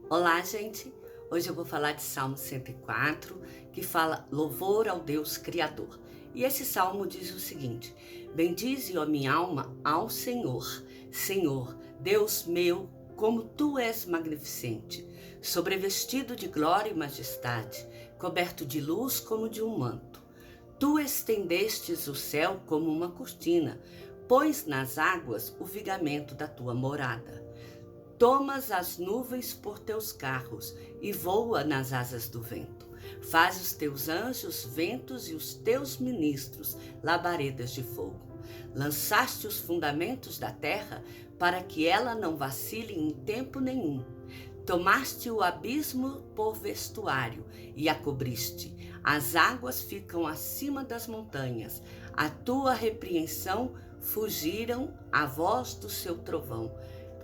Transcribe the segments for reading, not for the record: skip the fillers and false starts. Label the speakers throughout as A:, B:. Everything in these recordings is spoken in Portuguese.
A: Olá, gente! Hoje eu vou falar de Salmo 104, que fala louvor ao Deus Criador. E esse salmo diz o seguinte: bendize, ó minha alma, ao Senhor. Senhor, Deus meu, como tu és magnificente, sobrevestido de glória e majestade, coberto de luz como de um manto. Tu estendestes o céu como uma cortina, pões nas águas o vigamento da tua morada. Tomas as nuvens por teus carros e voa nas asas do vento. Faz os teus anjos ventos e os teus ministros labaredas de fogo. Lançaste os fundamentos da terra para que ela não vacile em tempo nenhum. Tomaste o abismo por vestuário e a cobriste. As águas ficam acima das montanhas. A tua repreensão fugiram à voz do seu trovão.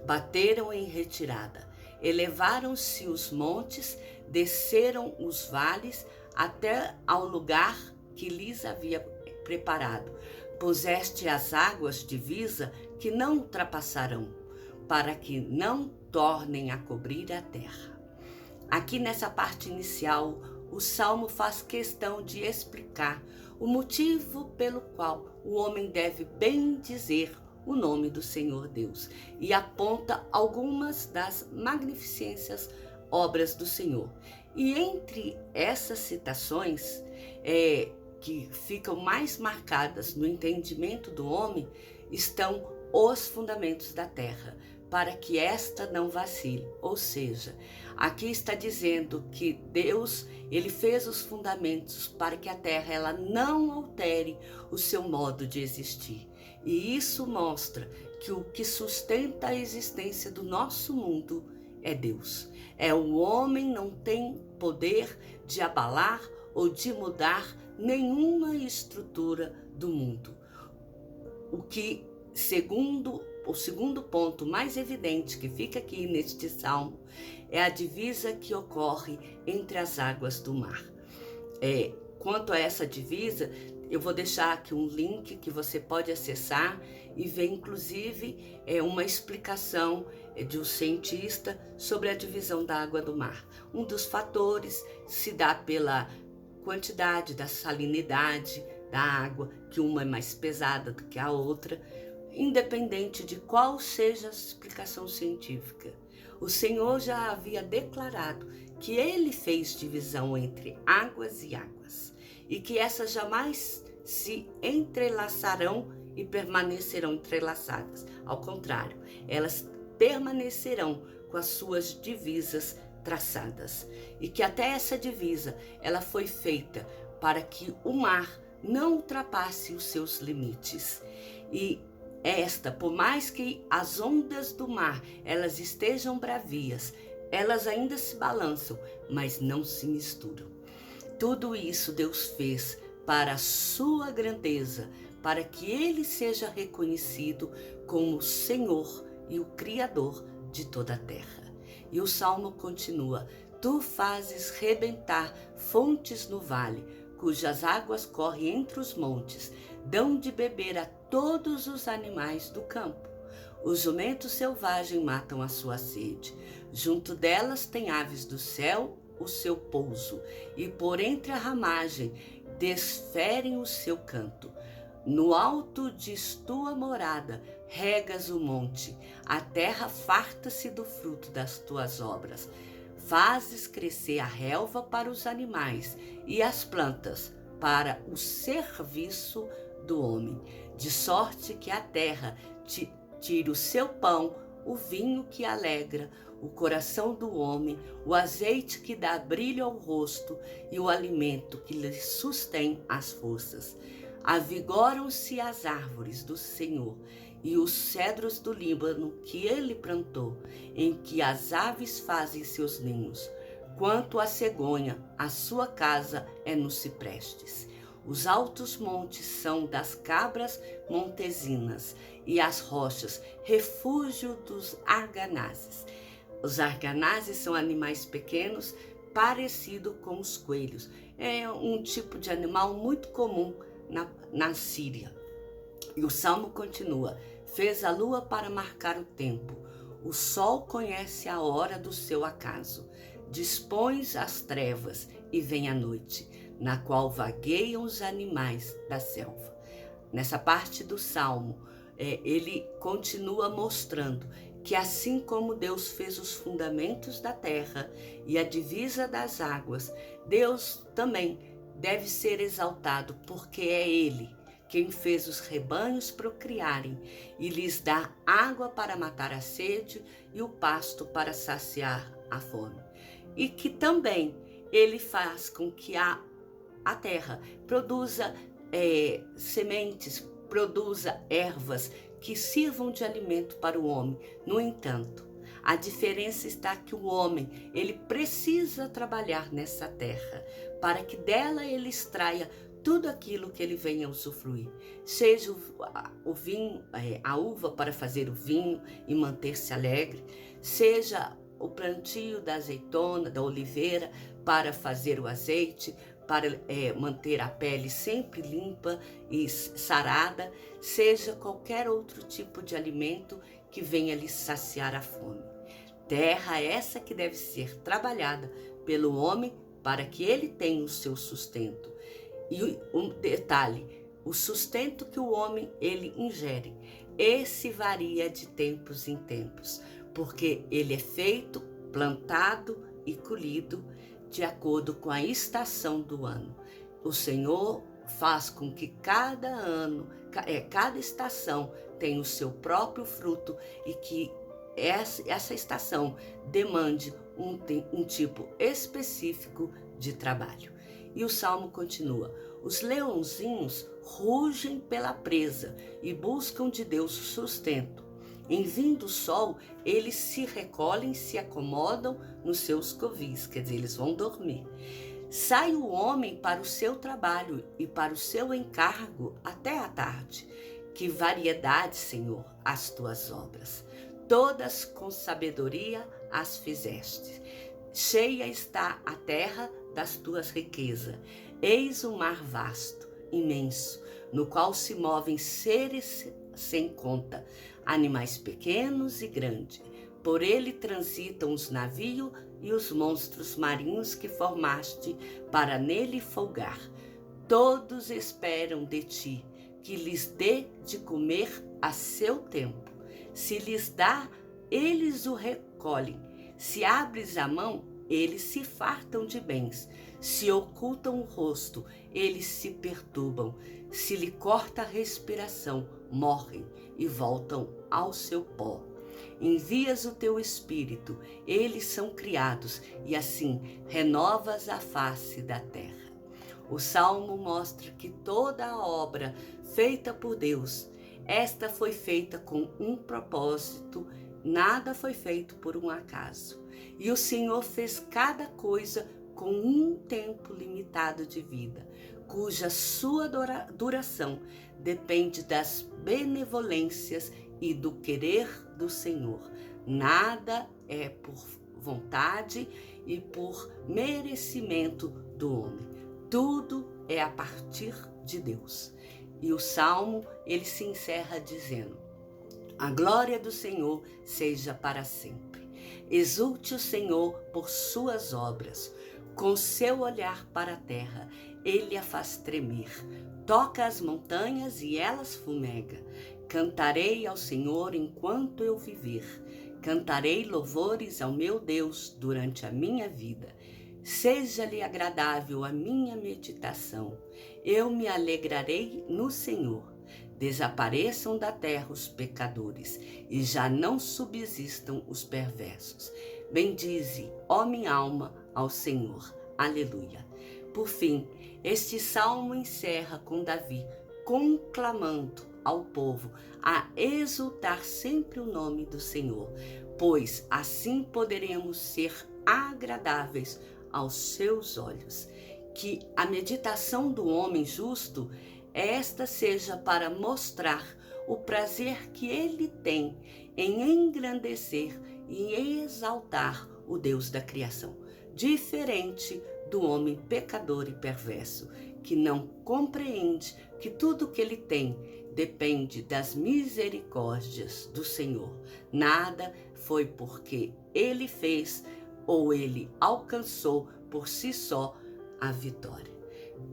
A: Bateram em retirada. Elevaram-se os montes, desceram os vales até ao lugar que lhes havia preparado. Puseste as águas divisa que não ultrapassarão, para que não tornem a cobrir a terra. Aqui nessa parte inicial, o Salmo faz questão de explicar o motivo pelo qual o homem deve bendizer o nome do Senhor Deus e aponta algumas das magnificências obras do Senhor. E entre essas citações, que ficam mais marcadas no entendimento do homem, estão os fundamentos da terra, para que esta não vacile. Ou seja, aqui está dizendo que Deus, ele fez os fundamentos para que a terra ela não altere o seu modo de existir. E isso mostra que o que sustenta a existência do nosso mundo é Deus. O homem não tem poder de abalar ou de mudar nenhuma estrutura do mundo. O segundo ponto mais evidente que fica aqui neste salmo é a divisa que ocorre entre as águas do mar. Quanto a essa divisa, eu vou deixar aqui um link que você pode acessar e ver inclusive uma explicação de um cientista sobre a divisão da água do mar. Um dos fatores se dá pela quantidade da salinidade da água, que uma é mais pesada do que a outra, independente de qual seja a explicação científica. O Senhor já havia declarado que ele fez divisão entre águas e águas, e que essas jamais se entrelaçarão e permanecerão entrelaçadas. Ao contrário, elas permanecerão com as suas divisas traçadas. E que até essa divisa, ela foi feita para que o mar não ultrapasse os seus limites. E por mais que as ondas do mar, elas estejam bravias, elas ainda se balançam, mas não se misturam. Tudo isso Deus fez para a sua grandeza, para que ele seja reconhecido como o Senhor e o Criador de toda a terra. E o Salmo continua: tu fazes rebentar fontes no vale, cujas águas correm entre os montes, dão de beber a todos os animais do campo. Os jumentos selvagens matam a sua sede. Junto delas tem aves do céu o seu pouso, e por entre a ramagem desferem o seu canto. No alto diz tua morada, regas o monte, a terra farta-se do fruto das tuas obras. Fazes crescer a relva para os animais e as plantas para o serviço do homem, de sorte que a terra tire o seu pão, o vinho que alegra o coração do homem, o azeite que dá brilho ao rosto e o alimento que lhe sustém as forças. Avigoram-se as árvores do Senhor e os cedros do Líbano que ele plantou, em que as aves fazem seus ninhos. Quanto à cegonha, a sua casa é nos ciprestes. Os altos montes são das cabras montesinas e as rochas, refúgio dos arganazes. Os arganazes são animais pequenos, parecidos com os coelhos. É um tipo de animal muito comum na Síria. E o Salmo continua: fez a lua para marcar o tempo, O sol conhece a hora do seu acaso. Dispões as trevas e vem a noite, na qual vagueiam os animais da selva. Nessa parte do Salmo, ele continua mostrando que assim como Deus fez os fundamentos da terra e a divisa das águas, Deus também deve ser exaltado, porque é Ele quem fez os rebanhos procriarem e lhes dá água para matar a sede e o pasto para saciar a fome. E que também Ele faz com que a terra produza sementes, produza ervas que sirvam de alimento para o homem. No entanto, a diferença está que o homem, ele precisa trabalhar nessa terra para que dela ele extraia tudo aquilo que ele venha usufruir, seja o vinho, a uva para fazer o vinho e manter-se alegre, seja o plantio da azeitona, da oliveira para fazer o azeite, para manter a pele sempre limpa e sarada, seja qualquer outro tipo de alimento que venha lhe saciar a fome. Terra essa que deve ser trabalhada pelo homem para que ele tenha o seu sustento. E um detalhe, o sustento que o homem ele ingere, esse varia de tempos em tempos, porque ele é feito, plantado e colhido de acordo com a estação do ano. O Senhor faz com que cada ano, cada estação tenha o seu próprio fruto e que essa estação demande um tipo específico de trabalho. E o Salmo continua: os leãozinhos rugem pela presa e buscam de Deus o sustento. Em vindo o sol, eles se recolhem, se acomodam nos seus covis, quer dizer, eles vão dormir. Sai o homem para o seu trabalho e para o seu encargo até a tarde. Que variedade, Senhor, as tuas obras. Todas com sabedoria as fizeste. Cheia está a terra das tuas riquezas. Eis o mar vasto, imenso, no qual se movem seres sem conta, animais pequenos e grandes. Por ele transitam os navios e os monstros marinhos que formaste para nele folgar. Todos esperam de ti, que lhes dê de comer a seu tempo. Se lhes dá, eles o recolhem. Se abres a mão, eles se fartam de bens. Se ocultam o rosto, eles se perturbam. Se lhe corta a respiração, morrem e voltam ao seu pó. Envias o teu espírito, eles são criados, e assim renovas a face da terra. O Salmo mostra que toda a obra feita por Deus, esta foi feita com um propósito, nada foi feito por um acaso. E o Senhor fez cada coisa com um tempo limitado de vida, cuja sua duração depende das benevolências e do querer do Senhor. Nada é por vontade e por merecimento do homem. Tudo é a partir de Deus. E o Salmo, ele se encerra dizendo: a glória do Senhor seja para sempre. Exulte o Senhor por suas obras. Com seu olhar para a terra, ele a faz tremer. Toca as montanhas e elas fumega. Cantarei ao Senhor enquanto eu viver. Cantarei louvores ao meu Deus durante a minha vida. Seja-lhe agradável a minha meditação. Eu me alegrarei no Senhor. Desapareçam da terra os pecadores e já não subsistam os perversos. Bendize, ó minha alma, ao Senhor. Aleluia. Por fim, este salmo encerra com Davi conclamando ao povo a exultar sempre o nome do Senhor, pois assim poderemos ser agradáveis aos seus olhos. Que a meditação do homem justo, esta seja para mostrar o prazer que ele tem em engrandecer e exaltar o Deus da criação, diferente do homem pecador e perverso, que não compreende que tudo que ele tem depende das misericórdias do Senhor. Nada foi porque ele fez ou ele alcançou por si só a vitória.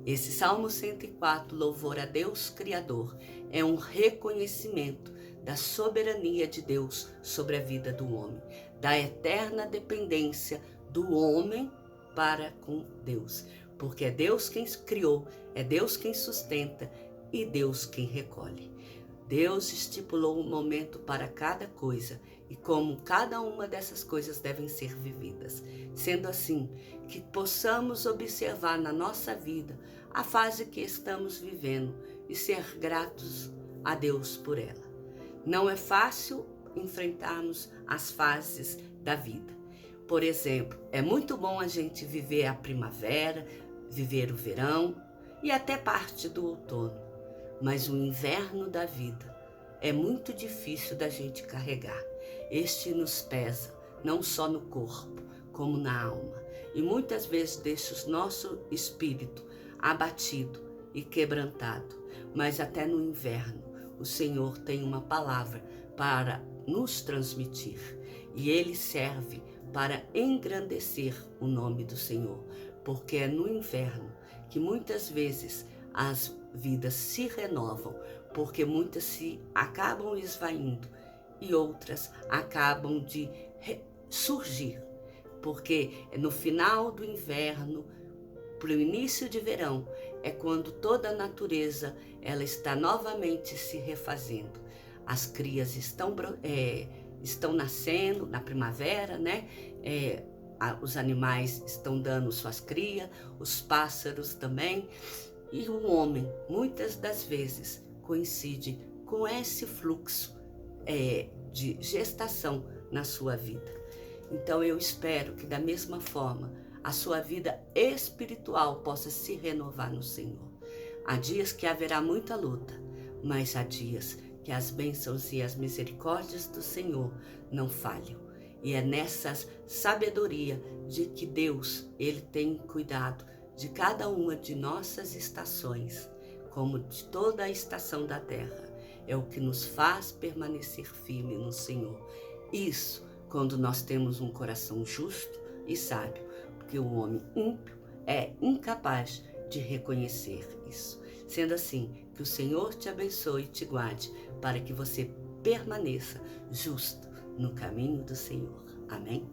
A: Esse Salmo 104, louvor a Deus Criador, é um reconhecimento da soberania de Deus sobre a vida do homem, da eterna dependência do homem para com Deus, porque é Deus quem criou, é Deus quem sustenta e Deus quem recolhe. Deus estipulou um momento para cada coisa e como cada uma dessas coisas devem ser vividas. Sendo assim, que possamos observar na nossa vida a fase que estamos vivendo e ser gratos a Deus por ela. Não é fácil enfrentarmos as fases da vida. Por exemplo, é muito bom a gente viver a primavera, viver o verão e até parte do outono. Mas o inverno da vida é muito difícil da gente carregar. Este nos pesa, não só no corpo, como na alma. E muitas vezes deixa o nosso espírito abatido e quebrantado. Mas até no inverno, o Senhor tem uma palavra para nos transmitir. E ele serve para engrandecer o nome do Senhor. Porque é no inverno que muitas vezes as vidas se renovam, porque muitas se acabam esvaindo e outras acabam de surgir, porque no final do inverno, para o início de verão, é quando toda a natureza ela está novamente se refazendo. As crias estão nascendo na primavera, né? Os animais estão dando suas crias, os pássaros também. E o homem, muitas das vezes, coincide com esse fluxo de gestação na sua vida. Então eu espero que da mesma forma a sua vida espiritual possa se renovar no Senhor. Há dias que haverá muita luta, mas há dias que as bênçãos e as misericórdias do Senhor não falham. E é nessa sabedoria de que Deus, ele tem cuidado de cada uma de nossas estações, como de toda a estação da terra, é o que nos faz permanecer firme no Senhor. Isso quando nós temos um coração justo e sábio, porque o homem ímpio é incapaz de reconhecer isso. Sendo assim, que o Senhor te abençoe e te guarde, para que você permaneça justo no caminho do Senhor. Amém?